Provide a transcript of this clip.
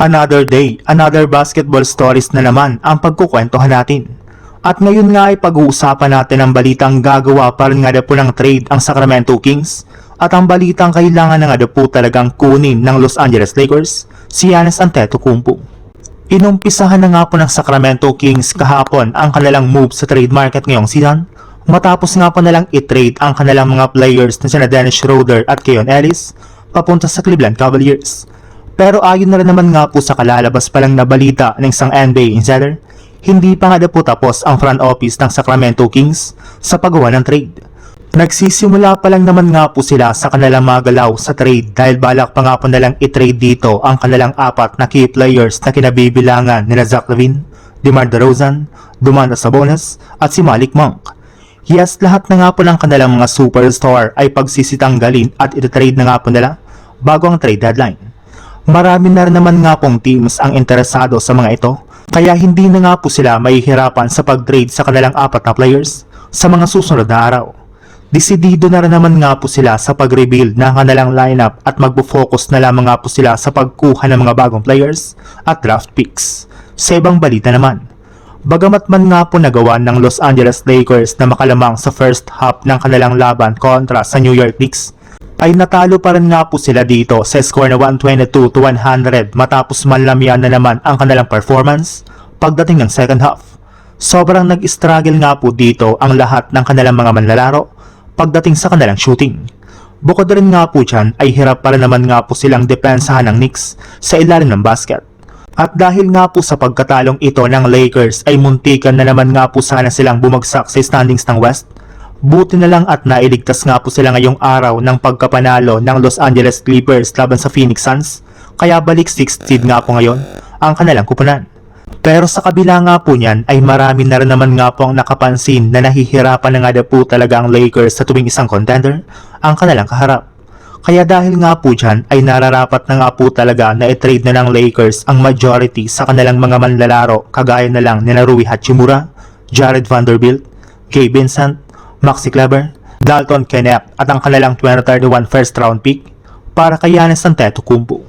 Another day, another basketball stories na naman ang pagkukwentuhan natin. At ngayon nga ay pag-uusapan natin ang balitang gagawa pa rin nga po ng trade ang Sacramento Kings at ang balitang kailangan na nga po talagang kunin ng Los Angeles Lakers si Giannis Antetokounmpo. Inumpisahan na nga po ng Sacramento Kings kahapon ang kanilang move sa trade market ngayong season matapos nga po nalang i-trade ang kanilang mga players na sina Dennis Schroeder at Keon Ellis papunta sa Cleveland Cavaliers. Pero ayon na rin naman nga po sa kalalabas pa lang na balita ng isang NBA insider, hindi pa nga po tapos ang front office ng Sacramento Kings sa paggawa ng trade. Nagsisimula pa lang naman nga po sila sa kanilang mga galaw sa trade dahil balak pa nga po nalang i-trade dito ang kanilang apat na key players na kinabibilangan nila Zach LaVine, DeMar DeRozan, Domantas Sabonis at si Malik Monk. Yes, lahat na nga po ng kanilang mga superstar ay pagsisitanggalin at iti-trade na nga po nila bago ang trade deadline. Marami na rin naman nga pong teams ang interesado sa mga ito, kaya hindi na nga po sila mahihirapan sa pag-trade sa kanilang apat na players sa mga susunod na araw. Desidido na rin naman nga po sila sa pag-rebuild ng kanilang lineup at magpo-focus na lamang nga po sila sa pagkuha ng mga bagong players at draft picks. Sa ibang balita naman, bagamat man nga po nagawa ng Los Angeles Lakers na makalamang sa first half ng kanilang laban kontra sa New York Knicks, ay natalo pa rin nga po sila dito sa score na 122-100 matapos manlamyan na naman ang kanilang performance pagdating ng second half. Sobrang nag-struggle nga po dito ang lahat ng kanilang mga manlalaro pagdating sa kanilang shooting. Bukod rin nga po dyan ay hirap pa rin naman nga po silang depensahan ng Knicks sa ilalim ng basket. At dahil nga po sa pagkatalong ito ng Lakers ay muntikan na naman nga po sana silang bumagsak sa standings ng West, buti na lang at nailigtas nga po sila ngayong araw ng pagkapanalo ng Los Angeles Clippers laban sa Phoenix Suns, kaya balik 6th seed nga po ngayon ang kanilang kupunan. Pero sa kabila nga po niyan ay marami na rin naman nga po ang nakapansin na nahihirapan na nga po talaga ang Lakers sa tuwing isang contender ang kanilang kaharap. Kaya dahil nga po dyan ay nararapat na nga po talaga na i-trade na ng Lakers ang majority sa kanilang mga manlalaro kagaya na lang ni Rui Hachimura, Jared Vanderbilt, Gabe Vincent, Maxi Kleber, Dalton Knecht at ang kanilang 2031 first round pick para kay Giannis Antetokounmpo.